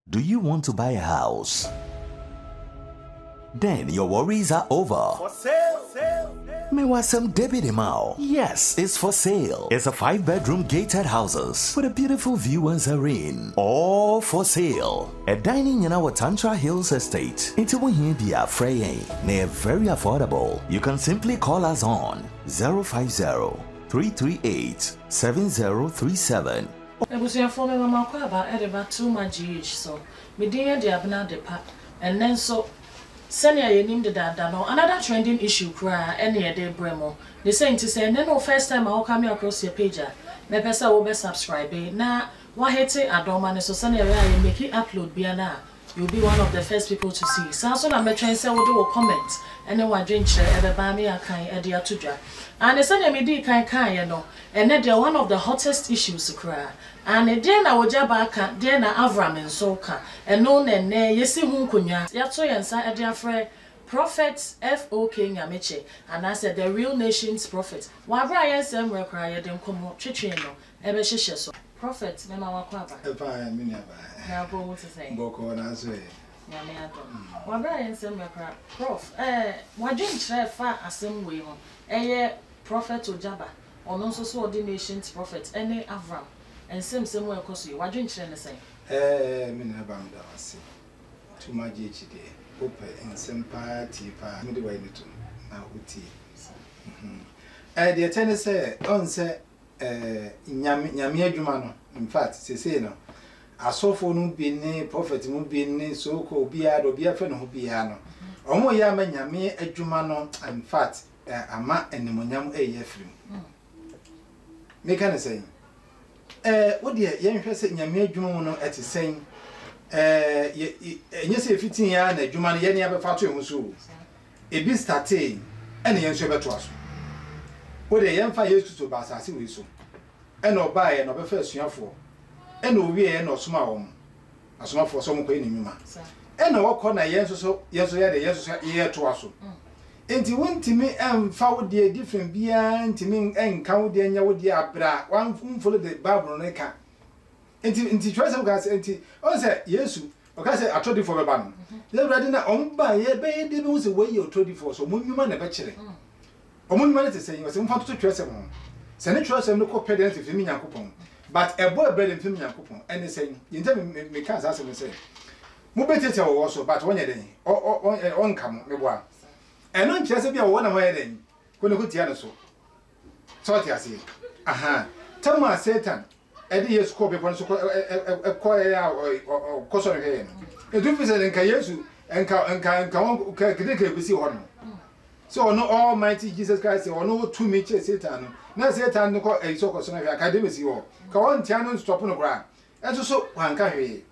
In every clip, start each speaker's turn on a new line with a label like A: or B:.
A: Do you want to buy a house? Then your worries are over.
B: For sale.
A: Mewasem David Imao. Yes, it's for sale. It's a 5-bedroom gated houses with a beautiful view and serene. All for sale. A dining in our Tantra Hills estate. Into Wahibia Freying. They're very affordable. You can simply call us on 050-338-7037.
C: Ebusia for me mama kwaba edeba too much so me dey dey abna depa and then so senior yenim de dada no another trending issue kra ene ye dey bremo they saying to say no first time I come across your page me pesa wo be subscribe na wa hete adoma ne so senior we make it upload bia na you'll be one of the first people to see so na me try say wo do comment ene wa dwen kire ebe ba me akan e dey atodwa and senior me di kan ye no and then one of the hottest issues kra and then na Ogyaba ka then na Avram nso ka eno nene yesi hu nkonya yato yensa e dey afre prophet FOK Nyameche and I said the real nation's prophet wa bra yensem rekra ye den komo twetwe no e be hyehye so prophet me ma wakwa ba
B: E pa me na ba
C: na go what to say
B: boko na so e
C: nyame adom wa bra yensem rekra prof wa dwen kire fa asem we ho eye prophet Ogyaba ono nso so the nation's prophet ene Avram and same way cause you wadwen kire ne say
B: me na ba mda wase too much hd open and some party pa me de way to na uti the ten say on say nyame adwuma no in fact say no asofo no bi ne prophet mu bi ne so ko bia do bia fe no ho bia no omo ya ma nyame adwuma no in fact ama enemonyam eyefrim me can say wo de yen hwɛ sɛ nyame adwuma mu no ɛte sɛn enye sɛ fitin ya na adwuma no yɛne abɛfa to ehu so ebi startee ɛne yɛn so bɛto aso wo de yɛn fa Yesu to ba asase we so ɛna ɔbaa yɛ na ɔbɛfa asuafoɔ ɛna owie yɛ na ɔsoma wɔn asomafoɔ so mo kɔ ne nwuma ɛna wɔkɔ na yɛn so yɛ de yɛn so yɛ to aso enti wontimi emfa wo de different bia ntimi enka wo de nya wo de abra wan follow the bible no ka enti twese ga se enti on say Yesu o ka say atodifo be ba no the brother na on ba ye be de be se we ye atodifo so monwuma na be kire omonwuma na te say o se mfa to twese mo se ne twese no ko pedent fi mi Nyankopon but ebo ebred fi mi Nyankopon ene say yenta me ka sa se me say mo betete wo so but wonye den on ka mo me boa eno nkyese bia wo na mo yeden ko ne ko tia no so ti ase aha tama Satan e de Yesu ko be pon so ko ya ko so re no e du fi se nka Yesu enka won ka kede bisi ho no so no almighty Jesus Christ ono to me che Satan no na Satan no ko e so ko so na academy si ho ka won tia no stop no bra e so wan ka hwe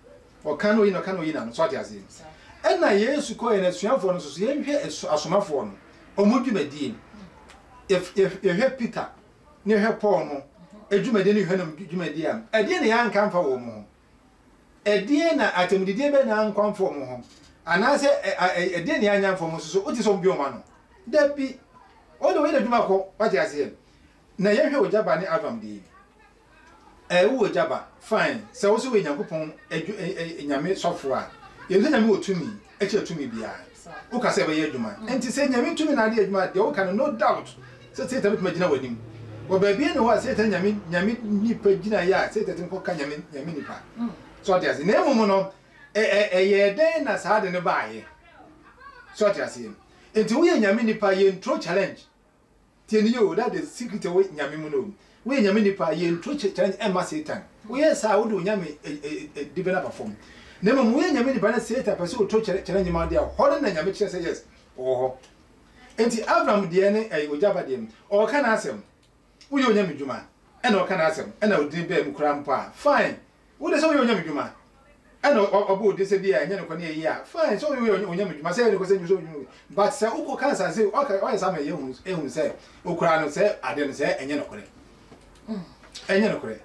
B: o kan no na no so ti ase ena Yesu ko ena suafo no so ye hwe asomafo no omudwumadi if you hear Peter ne hwe Paul no edwumadi ne hwe no dwumadi am ede ne yan kan fa wo mo ede na atemdide be na nkwan fo mo ho anase ede ne yan fo mo so oti so bi o ma no da bi o do we da dwuma ko pati ase na ye hwe Ogyaba ne Avram di wo Ogyaba fine se wo so we Nyankopon nyame sofo a yenze nyame otumi eche otumi bia wo ka se be ye adwuma enti se nyame tumi na de adwuma de wo ka no doubt se se tabe magina wadim wo ba bia ne ho se se nyame nipa gina ya se se ko ka nyame nipa so de ase na emu no ye den na sa de ne baaye so de ase enti wo ye nyame nipa ye intro challenge tie ni yo that the secret wo nyame mu no wo ye nyame nipa ye intro challenge e ma Satan wo ye sa wo do nyame develop perform Nemo muye nyame ni bana seta pese o to challenge ma dia hore na nyame kire say yes oho enti Avram de ne Ogyaba de o ka na asem wo ye nyame dwuma e na o ka na asem e na odin be mu kura mpa fine wo de so wo ye nyame dwuma e na obo de se bia nya ne ko na yi a fine so wo ye nyame dwuma say ne ko say nyu so but say uko cancer say o ye sama ye hu say o kura no say ade no say enye no kore enye no kore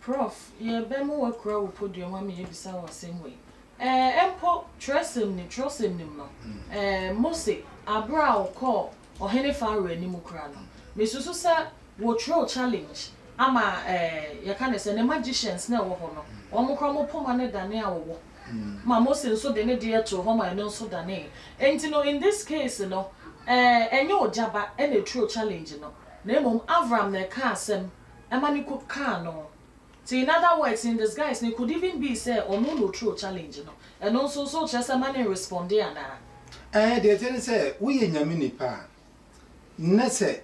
C: Prof, ye be mo wakura wo podium ma me yebisa wo same way. Empo trusting ni no. Mose abra o call o hene faro animu kra no. Me susu sa wo throw challenge ama ye ka ne se ne magicians na wo ho no. Omo kra mo poma ne dane a wo. Ma Moses so de ne dear to home I know so dane. And you know in this case no and your Ogyaba and a true challenge no. Name Avram ne car sem a man could car no. See in other words in this guys it could even be say or no true challenge no. And also so just a man respond there na.
B: They tell say we in Yamini pa. Nese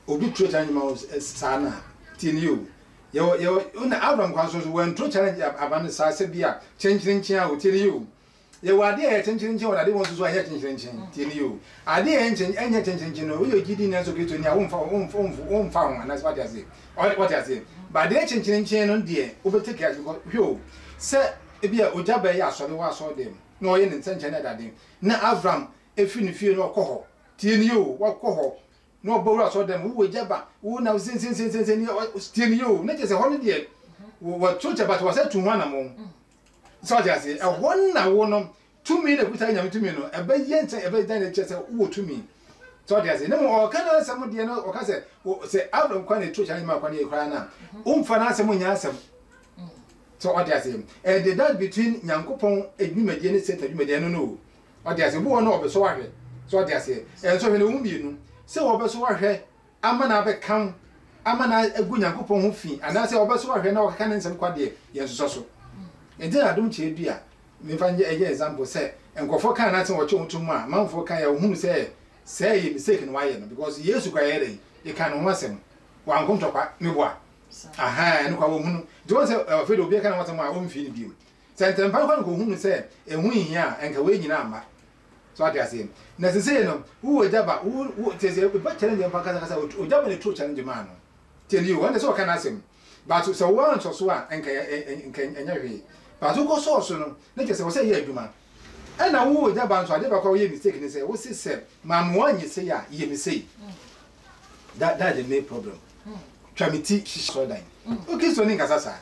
B: obi true challenge sana tin you. Yo una Avram kwaso when true challenge aban sa se bia chenchinchin a tell you. Ye wade e chenchinchin wona de won so aye chenchinchin tin you. Ade e chenchinchin no we gidi na so Kristo ni a won fa ho na what you say. What you say. But de chenchinchin no de obetake as because yo se e bia Ogyaba ya so de wa so dem. No ye nchenchen na dade. Na Avram efi ni fie no koho. Tin you wa koho. No bowler so them who Ogyaba who now sin still you not just a holiday what church about was said to one among so I say a 1 hour 2 minutes with time to me no a bed yen a bed then just to me so I say no more can some dear no or say out of quite a church animal when you cry now finance money answer so what I say and the that between Yankopon and you median set you median no what I say who no so I say and so when you won't be se obeso ahwe amana be kan amana egu Nyankopon ho fi ana se obeso ahwe na okaka nsem kwade yesuso so enti adom che dua me fa nje example se enkofo kan na te wo che wotum a manfo kan ya hunu se say mistake no waye no because yesu kwa yere e kan no asem wa nkonto kwa meboa aha eno kwa wo hunu do se ofedo obi kan watem a wo mfi ni biom se ntempa kwa ko hunu se ehu hia enka we nyina amba so what I say na se say no who Ogyaba who say be challenge em kasa Ogyaba ne true challenge man no tell you when so kan asem but so one so a enka enya hwe but go so no na ke say wo say ye adwuma and na who Ogyaba so ade ba kwa ye mistake ni say wo say mamu anyi say ya ye mistake that the main problem tramiti so dan okay so ni kasa sa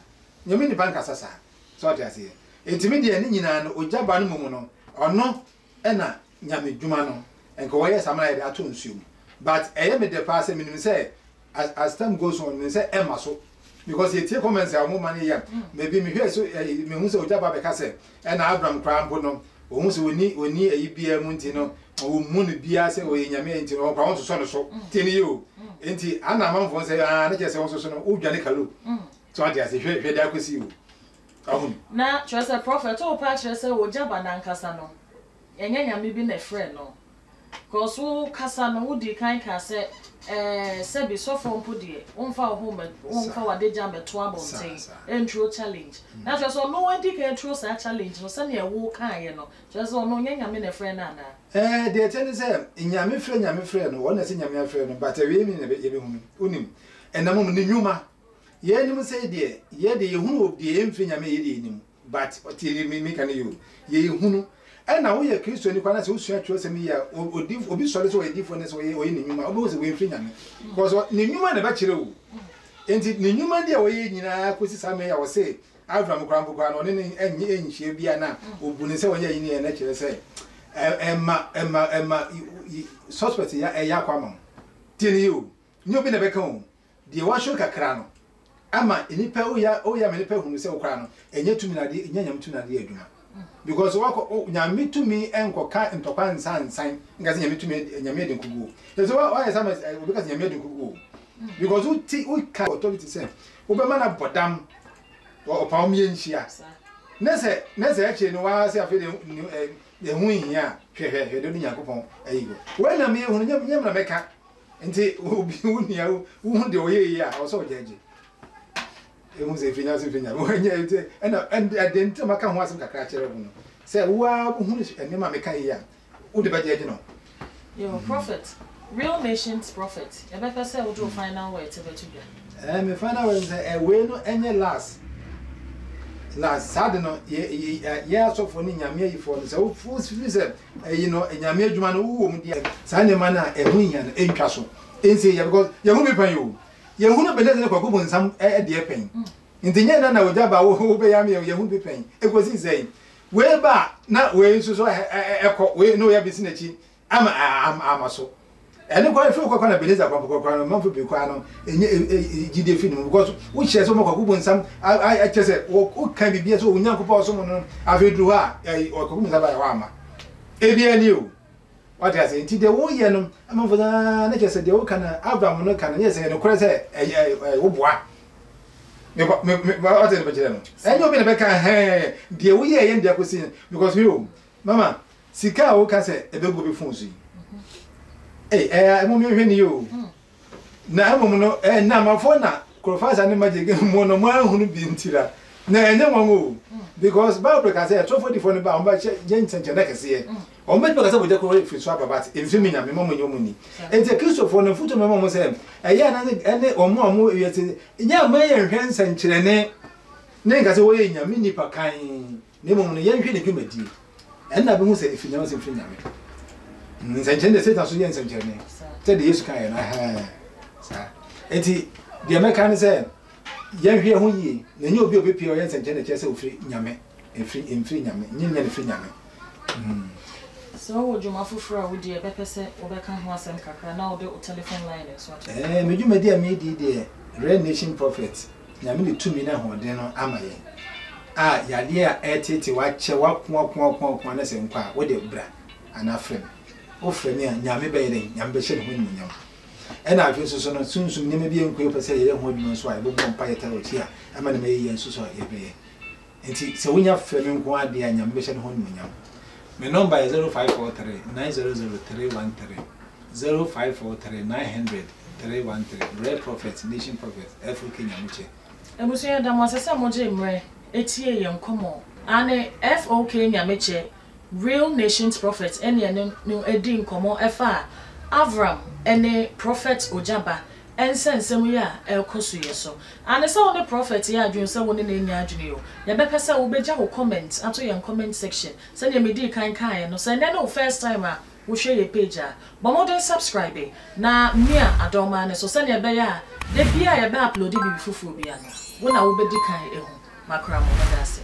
B: nyemi ni ban kasa sa so what I say intimidate ni nyina no Ogyaba no mu no ono ena nyame dwuma no enko wo yes amana ato nsuom but eye me de pass me say as time goes on me say ema so because you take comments a mo man here maybe me hwe so me hu say Ogyaba be ka say ena Avram krampo no o hu say oni ayi bia mu nti no o mu no bia say o nyame nti no kwa won so no so tini you nti ana manfo say na je say won so no o dwane kalo so ade say hwe da kwesi you ahun
C: na chose prophet o pa chose Ogyaba na nkasa no enya nyame bi na friend no cause wo kasa no wo di kan ka se se bi so from podi wonfa ho wonfa wade jam beto abonten intro challenge na just no one di can intro sa challenge no se na wo kan ye no just no nya nyame na friend na na
B: they tell say nyame friend no wona se nyame friend no but we mi na ye be hu unim enam ni nyuma ye nim say de ye de ye hu obi emfi nyame ye de nim but otiri mi kan you ye hu and now we are Christian, you can also choose a mere obi solid so a difference way or in Numa, almost a way free. Because what Numa the bachelor. And it Numa the way in a quiz, I may say, Avram Crampo on any inch, Biana, or Bunisa, in a natural say. Emma, suspect a yaquamon. Tell you, no been a become. The washoka crano. Ama, in Ipa, oh, ya many people who say crano, and yet to me, Yam to Nadia. Because nyame to me enko ka ntokwa nsan ngaze nyame to me nyame de nkugu so why some because nyame de nkugu because we can authority say we be man abodam o pa o me nhia nese eche no wa se afi de hu hia hwehwe de Nyankopon ayigo we na me hu nyame na meka nti obi hu nia hu de oye ya o so jeje se finya wanya and didn't make ho asem kakra kire hu no say wa hu enema meka ya wo de baje no
C: yo prophet real nations prophet e be say wo do final word to betu ga
B: me final word say we no enye last sad no ye so for ni nyame yi for no say wo fu say you know nyame adwuma no wo mu dia sa ne ma na ehu nya no entwa so ense ya because ye hu me pan yo ye hu no beneze ne kwakubu nsam de pen ntinye na Ogyaba wo be ya me ye hu be pen ekosi sei we ba na we nso so ekọ we no ya bisi na chi ama so ene kwa fi kwa na beleza kwa manfo be kwa no enye gide fi no because wo hye so mako kubu nsam I chese wo kan bibia so onyankopɔ so mo no afedru ha okubu nsam ba wa ama ebia ni o what I say nti de wo ye no amanfo na chese de wo kana Avram no kana yes ne kore se wo boa me what the bejere no enye obi na be kan he de wo ye ye ndia kosi because you mama sika wo ka se ebego be fun so mo mi hwe ni yo na mo no na mafo na professor ne magege mo no mo ahunu bi ntira na enye mo because Bible ka say trofo di fo ne ba o ba je ntenche na kese o me ka say bo je ko fi so ababat enfi mi nya me mo nyomu ni ente Christopher no futo me mo say na ene o mo yete nya ma ye hwe nsenkyere ne ka say wo ye nya mi nipa kan ne mo no ye hwe ne dwumadi na be hu say efi nya se fi nya me nsenkyere de Satan so ye nsenkyere ne te de Yesu kan na sa enti de me kan say ye hwe ho yi na nya obi pie o ye nsenkyere ne che say ofri nyame enfri nyame nya ne fi nyame so
C: wo juma fufura wo de be pese wo be kan ho asem kakra na wo de telephone line so
B: me juma de me de Red Nation Prophet nyame ne tumi na ho de no amaye yade a etete wa che wa ko na se nkwa wo de bra ana frem o frem ya nyame be yere nyame be hye ho nyam ena afi so no sunsum ne me bi enko pese ye ho dwuma so a bo mpa yeta o chi a ama ne me ye nso so ye be enti se wonya frem nko ade a nyame be hye ho nyam. My number is 0543 900313 0543 900 313 Red Prophet Nation Prophet Africa Nyamuche.
C: Ebusu ya damu asese moje mre etie ye nkomo ane FOK Nyamuche Real Nations Prophet ene no edi nkomo efa Avram ene Prophet Ogyaba ensensem ya ekosu yeso ane se one prophet ya adwun se woni na enya adwun yo ye bepesa wo beja wo comment ato ye comment section se ne medi kan no se ne no first time a wo hwe ye page a bomodern subscribe na mia adoma ne so se ne be ya de bia ye be upload bi fufu bia no wo na wo bedi kan ehu makra mo Mαdnεss